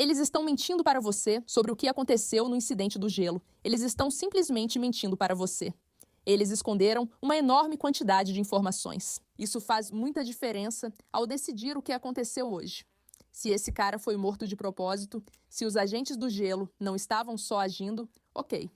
Eles estão mentindo para você sobre o que aconteceu no incidente do gelo. Eles estão simplesmente mentindo para você. Eles esconderam uma enorme quantidade de informações. Isso faz muita diferença ao decidir o que aconteceu hoje. Se esse cara foi morto de propósito, se os agentes do gelo não estavam só agindo, ok.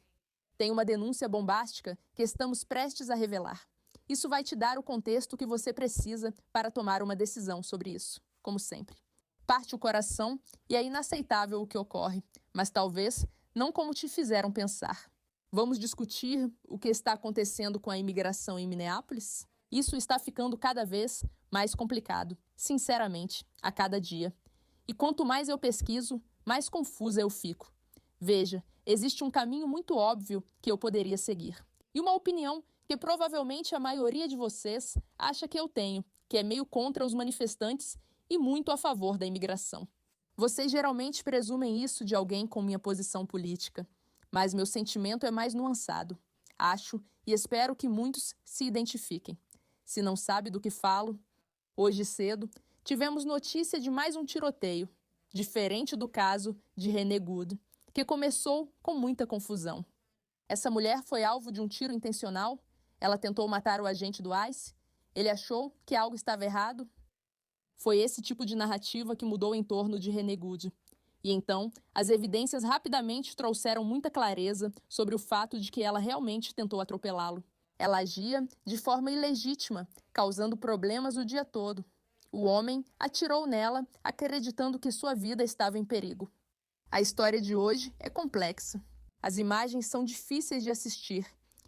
Tem uma denúncia bombástica que estamos prestes a revelar. Isso vai te dar o contexto que você precisa para tomar uma decisão sobre isso, como sempre. Parte o coração e é inaceitável o que ocorre, mas talvez não como te fizeram pensar. Vamos discutir o que está acontecendo com a imigração em Minneapolis? Isso está ficando cada vez mais complicado, sinceramente, a cada dia. E quanto mais eu pesquiso, mais confusa eu fico. Veja, existe um caminho muito óbvio que eu poderia seguir. E uma opinião que provavelmente a maioria de vocês acha que eu tenho, que é meio contra os manifestantes e muito a favor da imigração. Vocês geralmente presumem isso de alguém com minha posição política, mas meu sentimento é mais nuançado. Acho e espero que muitos se identifiquem. Se não sabe do que falo, hoje cedo tivemos notícia de mais um tiroteio, diferente do caso de Renee Good, que começou com muita confusão. Essa mulher foi alvo de um tiro intencional? Ela tentou matar o agente do ICE? Ele achou que algo estava errado? Foi esse tipo de narrativa que mudou em torno de Renee Good. E então, as evidências rapidamente trouxeram muita clareza sobre o fato de que ela realmente tentou atropelá-lo. Ela agia de forma ilegítima, causando problemas o dia todo. O homem atirou nela, acreditando que sua vida estava em perigo. A história de hoje é complexa. As imagens são difíceis de assistir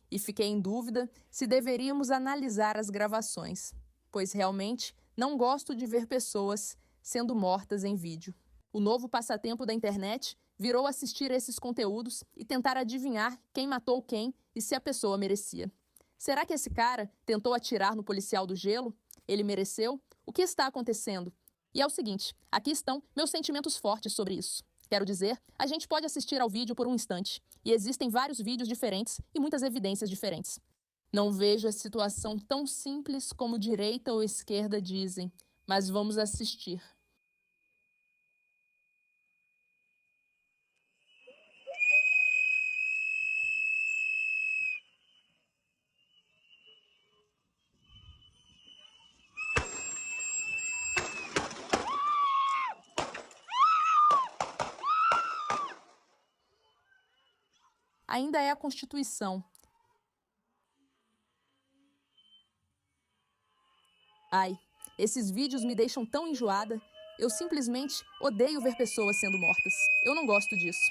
e fiquei em dúvida se deveríamos analisar as gravações, pois realmente não gosto de ver pessoas sendo mortas em vídeo. O novo passatempo da internet virou assistir esses conteúdos e tentar adivinhar quem matou quem e se a pessoa merecia. Será que esse cara tentou atirar no policial do gelo? Ele mereceu? O que está acontecendo? E é o seguinte, aqui estão meus sentimentos fortes sobre isso. Quero dizer, a gente pode assistir ao vídeo por um instante, e existem vários vídeos diferentes e muitas evidências diferentes. Não vejo a situação tão simples como direita ou esquerda dizem, mas vamos assistir. Ainda é a Constituição. Ai, esses vídeos me deixam tão enjoada. Eu simplesmente odeio ver pessoas sendo mortas. Eu não gosto disso.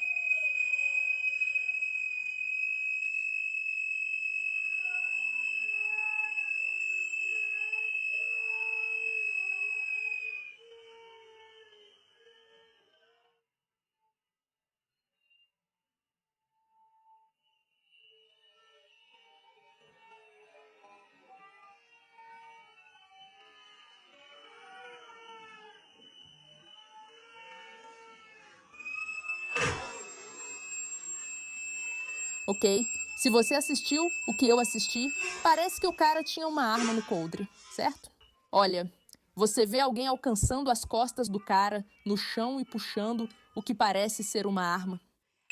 Ok? Se você assistiu o que eu assisti, parece que o cara tinha uma arma no coldre, certo? Olha, você vê alguém alcançando as costas do cara no chão e puxando o que parece ser uma arma.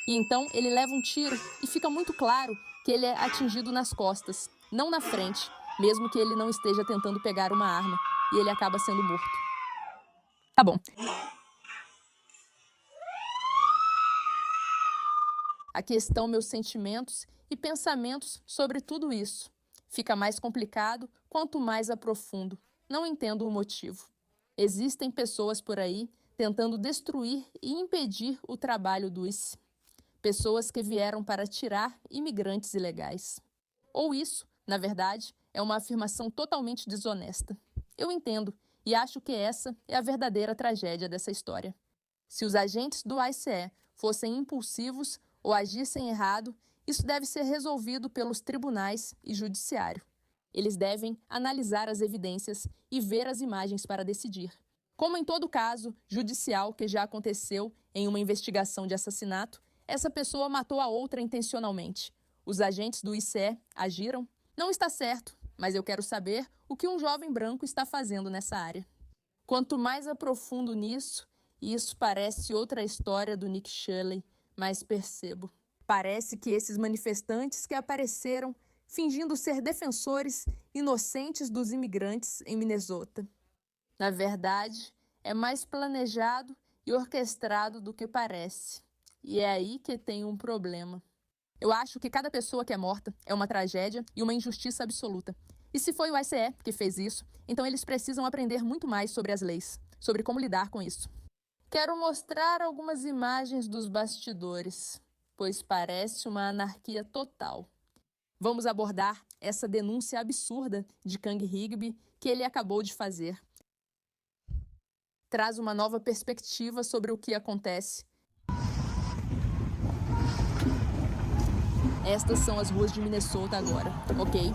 E então ele leva um tiro e fica muito claro que ele é atingido nas costas, não na frente, mesmo que ele não esteja tentando pegar uma arma, e ele acaba sendo morto. Tá bom. Aqui estão meus sentimentos e pensamentos sobre tudo isso. Fica mais complicado quanto mais aprofundo. Não entendo o motivo. Existem pessoas por aí tentando destruir e impedir o trabalho do ICE. Pessoas que vieram para tirar imigrantes ilegais. Ou isso, na verdade, é uma afirmação totalmente desonesta. Eu entendo e acho que essa é a verdadeira tragédia dessa história. Se os agentes do ICE fossem impulsivos ou agissem errado, isso deve ser resolvido pelos tribunais e judiciário. Eles devem analisar as evidências e ver as imagens para decidir. Como em todo caso judicial que já aconteceu em uma investigação de assassinato, essa pessoa matou a outra intencionalmente. Os agentes do ICE agiram? Não está certo, mas eu quero saber o que um jovem branco está fazendo nessa área. Quanto mais aprofundo nisso, E isso parece outra história do Nick Shirley, mas percebo. Parece que esses manifestantes que apareceram fingindo ser defensores inocentes dos imigrantes em Minnesota. Na verdade, é mais planejado e orquestrado do que parece. E é aí que tem um problema. Eu acho que cada pessoa que é morta é uma tragédia e uma injustiça absoluta. E se foi o ICE que fez isso, então eles precisam aprender muito mais sobre as leis, sobre como lidar com isso. Quero mostrar algumas imagens dos bastidores, pois parece uma anarquia total. Vamos abordar essa denúncia absurda de Kang Higby que ele acabou de fazer. Traz uma nova perspectiva sobre o que acontece. Estas são as ruas de Minnesota agora, ok?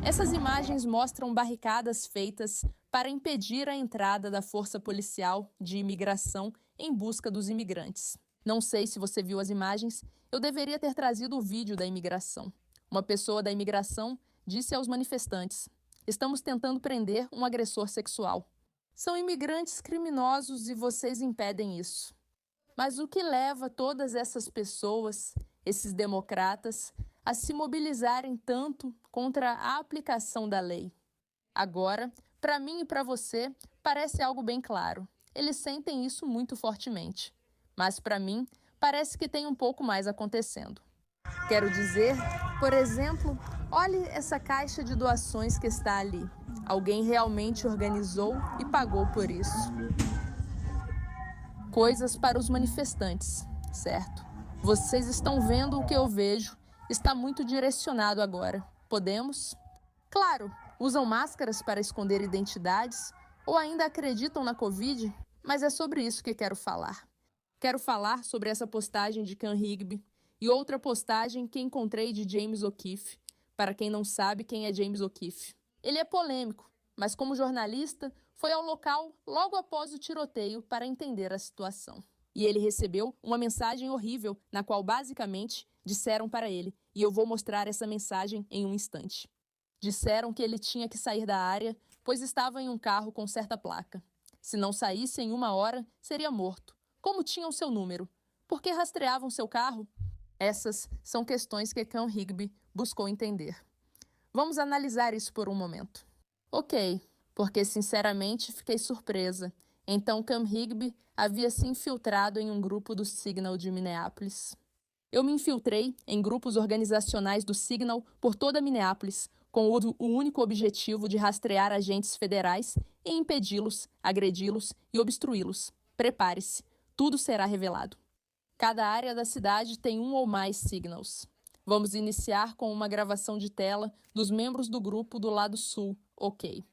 Essas imagens mostram barricadas feitas para impedir a entrada da força policial de imigração em busca dos imigrantes. Não sei se você viu as imagens, eu deveria ter trazido o vídeo da imigração. Uma pessoa da imigração disse aos manifestantes: "Estamos tentando prender um agressor sexual. São imigrantes criminosos e vocês impedem isso." Mas o que leva todas essas pessoas, esses democratas, a se mobilizarem tanto contra a aplicação da lei? Agora, para mim e para você, parece algo bem claro. Eles sentem isso muito fortemente. Mas para mim, parece que tem um pouco mais acontecendo. Quero dizer, por exemplo, olhe essa caixa de doações que está ali. Alguém realmente organizou e pagou por isso. Coisas para os manifestantes, certo? Vocês estão vendo o que eu vejo. Está muito direcionado agora. Podemos? Claro, usam máscaras para esconder identidades ou ainda acreditam na Covid, mas é sobre isso que quero falar. Quero falar sobre essa postagem de Kang Higby e outra postagem que encontrei de James O'Keefe. Para quem não sabe quem é James O'Keefe, ele é polêmico, mas como jornalista foi ao local logo após o tiroteio para entender a situação. E ele recebeu uma mensagem horrível na qual basicamente disseram para ele, e eu vou mostrar essa mensagem em um instante. Disseram que ele tinha que sair da área, pois estava em um carro com certa placa. Se não saísse em 1 hora, seria morto. Como tinham seu número? Por que rastreavam seu carro? Essas são questões que Kang Higby buscou entender. Vamos analisar isso por um momento. Ok, porque sinceramente fiquei surpresa. Então Kang Higby havia se infiltrado em um grupo do Signal de Minneapolis. Eu me infiltrei em grupos organizacionais do Signal por toda Minneapolis, com o único objetivo de rastrear agentes federais e impedi-los, agredi-los e obstruí-los. Prepare-se, tudo será revelado. Cada área da cidade tem um ou mais Signals. Vamos iniciar com uma gravação de tela dos membros do grupo do lado sul, ok.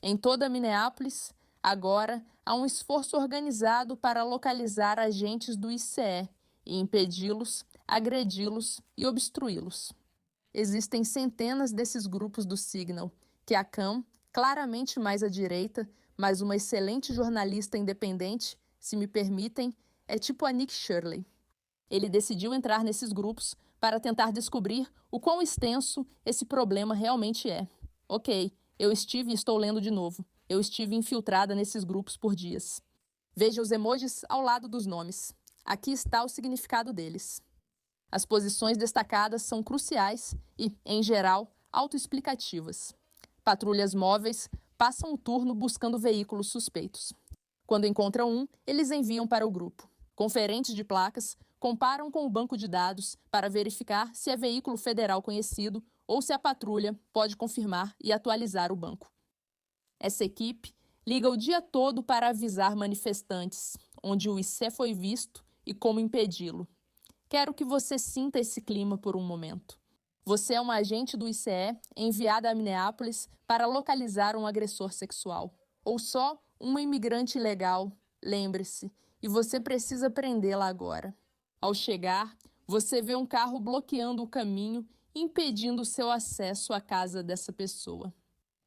Em toda Minneapolis, agora há um esforço organizado para localizar agentes do ICE e impedi-los, agredi-los e obstruí-los. Existem centenas desses grupos do Signal, que a Kang, claramente mais à direita, mas uma excelente jornalista independente, se me permitem, é tipo a Nick Shirley. Ele decidiu entrar nesses grupos para tentar descobrir o quão extenso esse problema realmente é. Ok, eu estive e estou lendo de novo. Eu estive infiltrada nesses grupos por dias. Veja os emojis ao lado dos nomes. Aqui está o significado deles. As posições destacadas são cruciais e, em geral, autoexplicativas. Patrulhas móveis passam o turno buscando veículos suspeitos. Quando encontram um, eles enviam para o grupo. Conferentes de placas comparam com o banco de dados para verificar se é veículo federal conhecido ou se a patrulha pode confirmar e atualizar o banco. Essa equipe liga o dia todo para avisar manifestantes, onde o ICE foi visto e como impedi-lo. Quero que você sinta esse clima por um momento. Você é uma agente do ICE enviada a Minneapolis para localizar um agressor sexual. Ou só uma imigrante ilegal, lembre-se, e você precisa prendê-la agora. Ao chegar, você vê um carro bloqueando o caminho, impedindo seu acesso à casa dessa pessoa.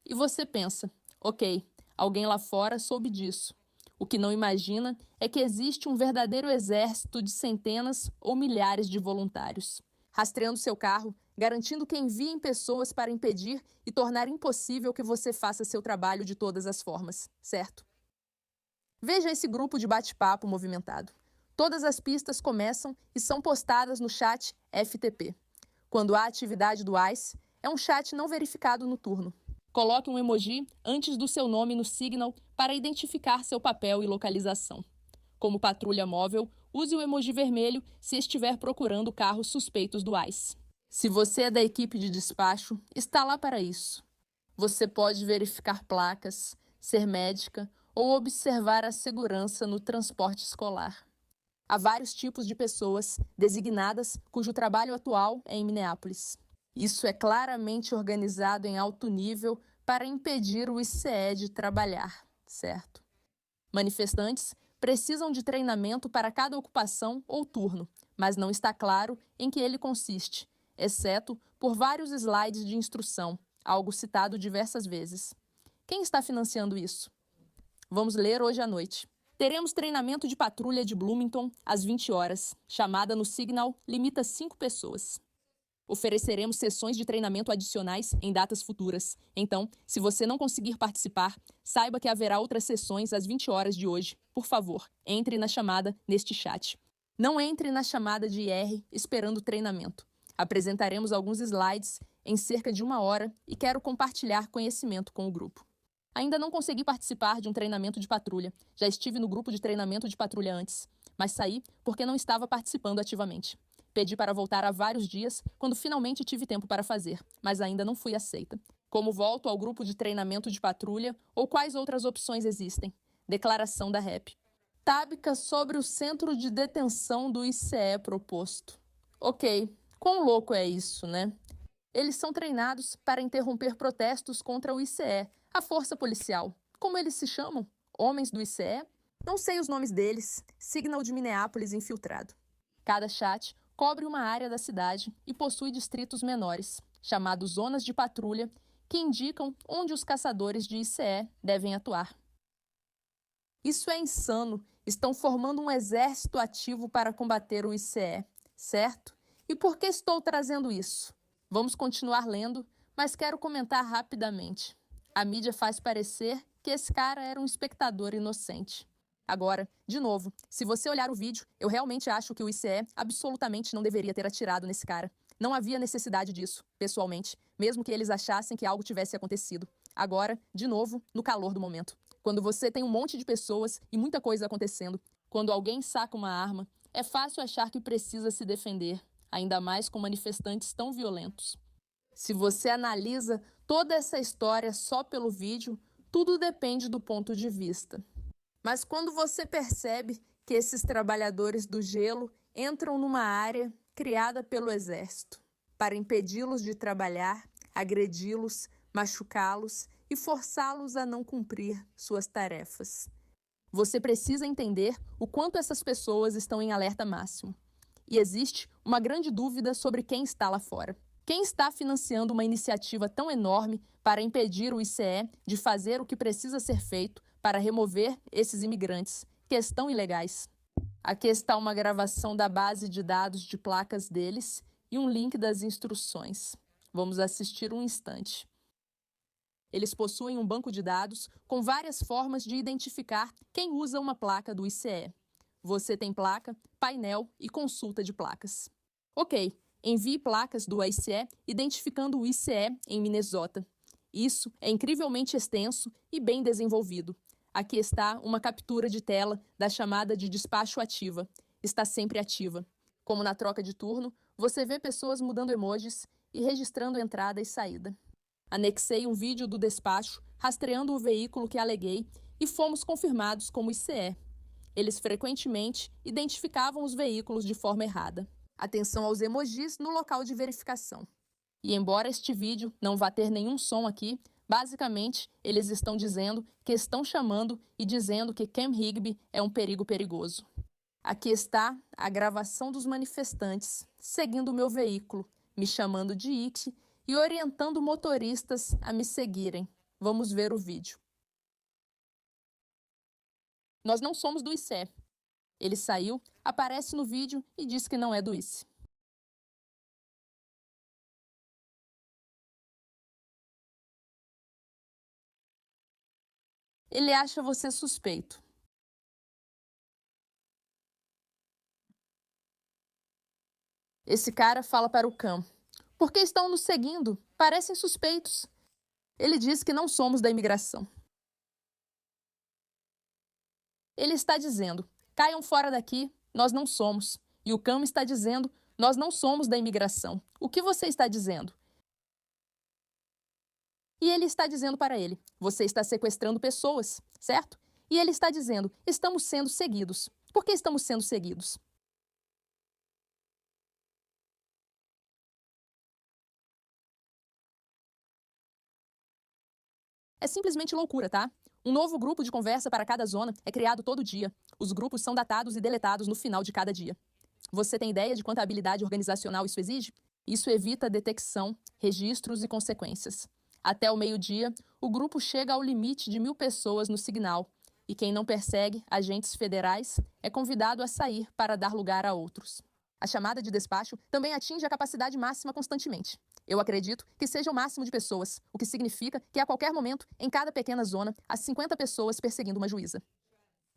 E você pensa, ok, alguém lá fora soube disso. O que não imagina é que existe um verdadeiro exército de centenas ou milhares de voluntários, rastreando seu carro, garantindo que enviem pessoas para impedir e tornar impossível que você faça seu trabalho de todas as formas, certo? Veja esse grupo de bate-papo movimentado. Todas as pistas começam e são postadas no chat FTP. Quando há atividade do ICE, é um chat não verificado no turno. Coloque um emoji antes do seu nome no Signal para identificar seu papel e localização. Como patrulha móvel, use o emoji vermelho se estiver procurando carros suspeitos do ICE. Se você é da equipe de despacho, está lá para isso. Você pode verificar placas, ser médica ou observar a segurança no transporte escolar. Há vários tipos de pessoas designadas cujo trabalho atual é em Minneapolis. Isso é claramente organizado em alto nível para impedir o ICE de trabalhar, certo? Manifestantes precisam de treinamento para cada ocupação ou turno, mas não está claro em que ele consiste, exceto por vários slides de instrução, algo citado diversas vezes. Quem está financiando isso? Vamos ler hoje à noite. Teremos treinamento de patrulha de Bloomington às 20 horas. Chamada no Signal limita 5 pessoas. Ofereceremos sessões de treinamento adicionais em datas futuras. Então, se você não conseguir participar, saiba que haverá outras sessões às 20 horas de hoje. Por favor, entre na chamada neste chat. Não entre na chamada de IR esperando treinamento. Apresentaremos alguns slides em cerca de 1 hora e quero compartilhar conhecimento com o grupo. Ainda não consegui participar de um treinamento de patrulha. Já estive no grupo de treinamento de patrulha antes, mas saí porque não estava participando ativamente. Pedi para voltar há vários dias, quando finalmente tive tempo para fazer, mas ainda não fui aceita. Como volto ao grupo de treinamento de patrulha ou quais outras opções existem? Declaração da REP. Tábica sobre o centro de detenção do ICE proposto. Ok, quão louco é isso, né? Eles são treinados para interromper protestos contra o ICE, a força policial. Como eles se chamam? Homens do ICE? Não sei os nomes deles. Signal de Minneapolis infiltrado. Cada chat cobre uma área da cidade e possui distritos menores, chamados zonas de patrulha, que indicam onde os caçadores de ICE devem atuar. Isso é insano. Estão formando um exército ativo para combater o ICE, certo? E por que estou trazendo isso? Vamos continuar lendo, mas quero comentar rapidamente. A mídia faz parecer que esse cara era um espectador inocente. Agora, de novo, se você olhar o vídeo, eu realmente acho que o ICE absolutamente não deveria ter atirado nesse cara. Não havia necessidade disso, pessoalmente, mesmo que eles achassem que algo tivesse acontecido. Agora, de novo, no calor do momento. Quando você tem um monte de pessoas e muita coisa acontecendo, quando alguém saca uma arma, é fácil achar que precisa se defender, ainda mais com manifestantes tão violentos. Se você analisa toda essa história só pelo vídeo, tudo depende do ponto de vista. Mas quando você percebe que esses trabalhadores do gelo entram numa área criada pelo exército para impedi-los de trabalhar, agredi-los, machucá-los e forçá-los a não cumprir suas tarefas, você precisa entender o quanto essas pessoas estão em alerta máximo. E existe uma grande dúvida sobre quem está lá fora. Quem está financiando uma iniciativa tão enorme para impedir o ICE de fazer o que precisa ser feito para remover esses imigrantes que estão ilegais? Aqui está uma gravação da base de dados de placas deles e um link das instruções. Vamos assistir um instante. Eles possuem um banco de dados com várias formas de identificar quem usa uma placa do ICE. Você tem placa, painel e consulta de placas. Ok, envie placas do ICE identificando o ICE em Minnesota. Isso é incrivelmente extenso e bem desenvolvido. Aqui está uma captura de tela da chamada de despacho ativa. Está sempre ativa. Como na troca de turno, você vê pessoas mudando emojis e registrando entrada e saída. Anexei um vídeo do despacho rastreando o veículo que aleguei e fomos confirmados como ICE. Eles frequentemente identificavam os veículos de forma errada. Atenção aos emojis no local de verificação. E embora este vídeo não vá ter nenhum som aqui, basicamente eles estão dizendo que estão chamando e dizendo que Cam Higby é um perigo perigoso. Aqui está a gravação dos manifestantes seguindo o meu veículo, me chamando de It e orientando motoristas a me seguirem. Vamos ver o vídeo. Nós não somos do ICE. Ele saiu, aparece no vídeo e diz que não é do ICE. Ele acha você suspeito. Esse cara fala para o Cam: "Por que estão nos seguindo? Parecem suspeitos." Ele diz que não somos da imigração. Ele está dizendo: "Caiam fora daqui, nós não somos." E o Cam está dizendo: "Nós não somos da imigração. O que você está dizendo?" E ele está dizendo para ele: "Você está sequestrando pessoas, certo?" E ele está dizendo: "Estamos sendo seguidos." Por que estamos sendo seguidos? É simplesmente loucura, tá? Um novo grupo de conversa para cada zona é criado todo dia. Os grupos são datados e deletados no final de cada dia. Você tem ideia de quanta habilidade organizacional isso exige? Isso evita detecção, registros e consequências. Até o meio-dia, o grupo chega ao limite de 1.000 pessoas no Signal, e quem não persegue agentes federais é convidado a sair para dar lugar a outros. A chamada de despacho também atinge a capacidade máxima constantemente. Eu acredito que seja o máximo de pessoas, o que significa que a qualquer momento, em cada pequena zona, há 50 pessoas perseguindo uma juíza.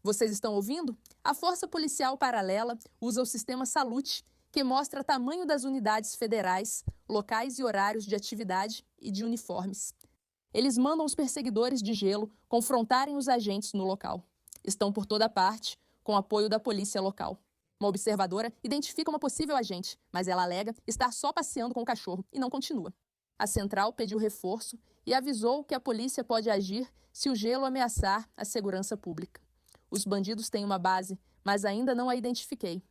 Vocês estão ouvindo? A Força Policial Paralela usa o sistema Salute, que mostra o tamanho das unidades federais, locais e horários de atividade e de uniformes. Eles mandam os perseguidores de gelo confrontarem os agentes no local. Estão por toda parte, com apoio da polícia local. Uma observadora identifica uma possível agente, mas ela alega estar só passeando com o cachorro e não continua. A central pediu reforço e avisou que a polícia pode agir se o gelo ameaçar a segurança pública. Os bandidos têm uma base, mas ainda não a identifiquei.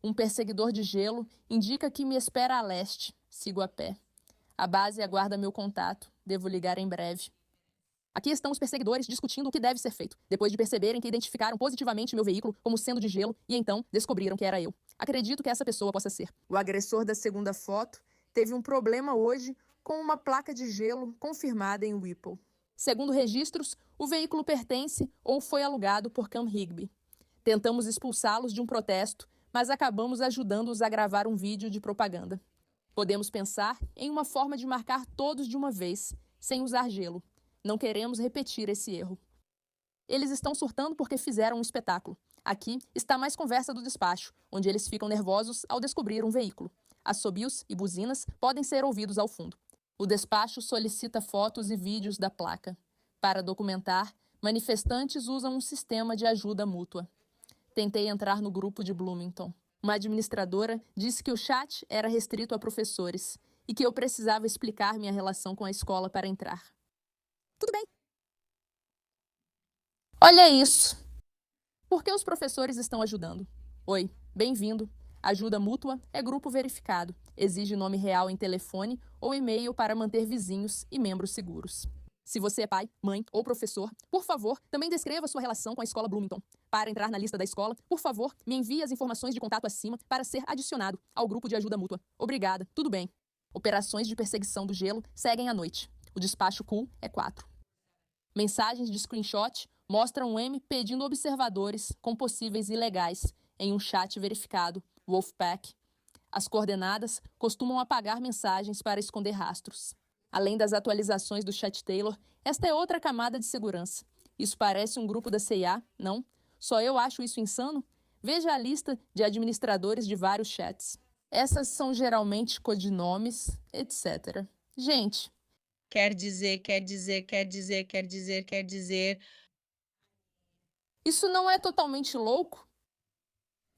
Um perseguidor de gelo indica que me espera a leste. Sigo a pé. A base aguarda meu contato. Devo ligar em breve. Aqui estão os perseguidores discutindo o que deve ser feito, depois de perceberem que identificaram positivamente meu veículo como sendo de gelo e então descobriram que era eu. Acredito que essa pessoa possa ser. O agressor da segunda foto teve um problema hoje com uma placa de gelo confirmada em Whipple. Segundo registros, o veículo pertence ou foi alugado por Cam Higby. Tentamos expulsá-los de um protesto, mas acabamos ajudando-os a gravar um vídeo de propaganda. Podemos pensar em uma forma de marcar todos de uma vez, sem usar gelo. Não queremos repetir esse erro. Eles estão surtando porque fizeram um espetáculo. Aqui está mais conversa do despacho, onde eles ficam nervosos ao descobrir um veículo. Assobios e buzinas podem ser ouvidos ao fundo. O despacho solicita fotos e vídeos da placa. Para documentar, manifestantes usam um sistema de ajuda mútua. Tentei entrar no grupo de Bloomington. Uma administradora disse que o chat era restrito a professores e que eu precisava explicar minha relação com a escola para entrar. Tudo bem. Olha isso. Por que os professores estão ajudando? Oi, bem-vindo. Ajuda mútua é grupo verificado. Exige nome real em telefone ou e-mail para manter vizinhos e membros seguros. Se você é pai, mãe ou professor, por favor, também descreva sua relação com a escola Bloomington. Para entrar na lista da escola, por favor, me envie as informações de contato acima para ser adicionado ao grupo de ajuda mútua. Obrigada, tudo bem. Operações de perseguição do gelo seguem à noite. O despacho cool é 4. Mensagens de screenshot mostram um M pedindo observadores com possíveis ilegais em um chat verificado, Wolfpack. As coordenadas costumam apagar mensagens para esconder rastros. Além das atualizações do chat Taylor, esta é outra camada de segurança. Isso parece um grupo da CIA, não? Só eu acho isso insano? Veja a lista de administradores de vários chats. Essas são geralmente codinomes, etc. Gente, Quer dizer. isso não é totalmente louco?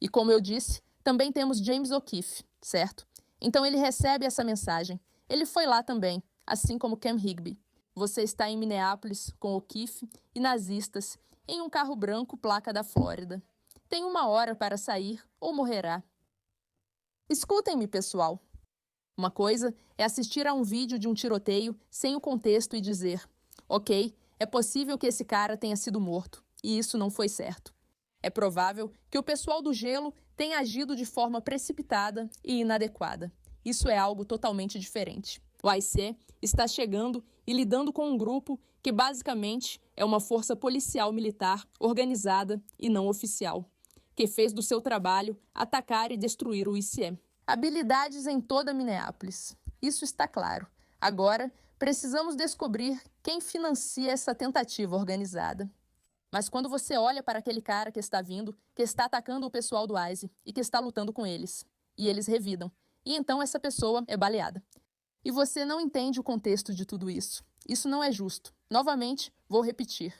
E como eu disse, também temos James O'Keefe, certo? Então ele recebe essa mensagem. Ele foi lá também, assim como Cam Higby. Você está em Minneapolis com O'Keefe e nazistas em um carro branco placa da Flórida. tem 1 hora para sair ou morrerá. Escutem-me, pessoal. Uma coisa é assistir a um vídeo de um tiroteio sem o contexto e dizer: ok, é possível que esse cara tenha sido morto, e isso não foi certo. É provável que o pessoal do gelo tenha agido de forma precipitada e inadequada. Isso é algo totalmente diferente. O ICE está chegando e lidando com um grupo que basicamente é uma força policial militar organizada e não oficial, que fez do seu trabalho atacar e destruir o ICE. Habilidades em toda Minneapolis. Isso está claro. Agora, precisamos descobrir quem financia essa tentativa organizada. Mas quando você olha para aquele cara que está vindo, que está atacando o pessoal do ICE e que está lutando com eles, e eles revidam, e então essa pessoa é baleada. E você não entende o contexto de tudo isso. Isso não é justo. Novamente, vou repetir.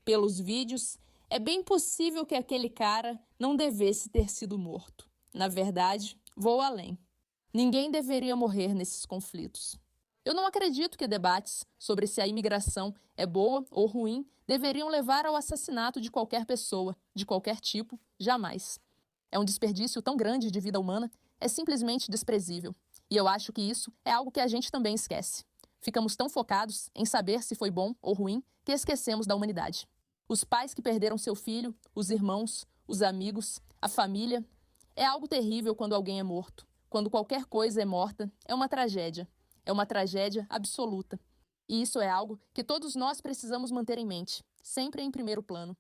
Pelos vídeos, é bem possível que aquele cara não devesse ter sido morto. Na verdade, vou além. Ninguém deveria morrer nesses conflitos. Eu não acredito que debates sobre se a imigração é boa ou ruim deveriam levar ao assassinato de qualquer pessoa, de qualquer tipo, jamais. É um desperdício tão grande de vida humana, é simplesmente desprezível. E eu acho que isso é algo que a gente também esquece. Ficamos tão focados em saber se foi bom ou ruim que esquecemos da humanidade. Os pais que perderam seu filho, os irmãos, os amigos, a família. É algo terrível quando alguém é morto. Quando qualquer coisa é morta, é uma tragédia. É uma tragédia absoluta. E isso é algo que todos nós precisamos manter em mente, sempre em primeiro plano.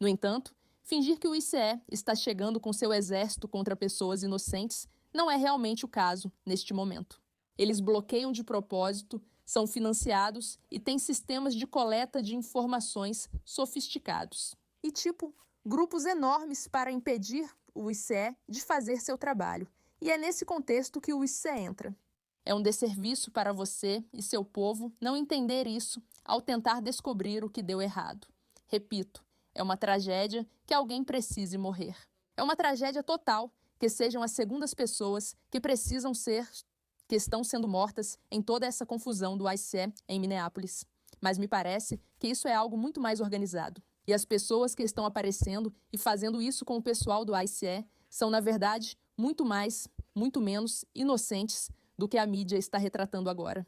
No entanto, fingir que o ICE está chegando com seu exército contra pessoas inocentes não é realmente o caso neste momento. Eles bloqueiam de propósito, são financiados e têm sistemas de coleta de informações sofisticados. E grupos enormes para impedir o ICE de fazer seu trabalho. E é nesse contexto que o ICE entra. É um desserviço para você e seu povo não entender isso ao tentar descobrir o que deu errado. Repito, é uma tragédia que alguém precise morrer. É uma tragédia total que sejam as segundas pessoas que estão sendo mortas em toda essa confusão do ICE em Minneapolis. Mas me parece que isso é algo muito mais organizado. E as pessoas que estão aparecendo e fazendo isso com o pessoal do ICE são, na verdade, muito menos inocentes do que a mídia está retratando agora.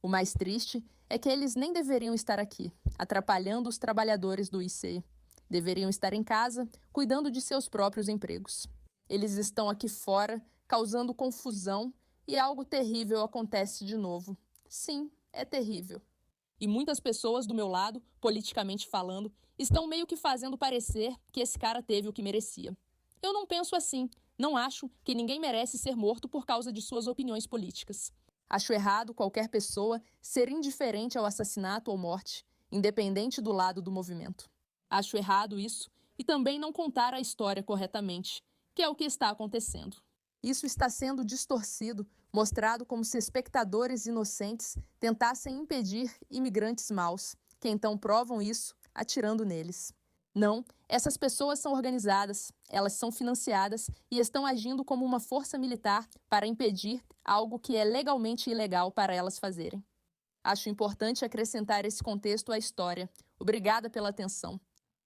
O mais triste é que eles nem deveriam estar aqui, atrapalhando os trabalhadores do ICE. Deveriam estar em casa, cuidando de seus próprios empregos. Eles estão aqui fora, causando confusão, e algo terrível acontece de novo. Sim, é terrível. E muitas pessoas do meu lado, politicamente falando, estão meio que fazendo parecer que esse cara teve o que merecia. Eu não penso assim. Não acho que ninguém merece ser morto por causa de suas opiniões políticas. Acho errado qualquer pessoa ser indiferente ao assassinato ou morte, independente do lado do movimento. Acho errado isso e também não contar a história corretamente, que é o que está acontecendo. Isso está sendo distorcido, mostrado como se espectadores inocentes tentassem impedir imigrantes maus, que então provam isso atirando neles. Não, essas pessoas são organizadas, elas são financiadas e estão agindo como uma força militar para impedir algo que é legalmente ilegal para elas fazerem. Acho importante acrescentar esse contexto à história. Obrigada pela atenção.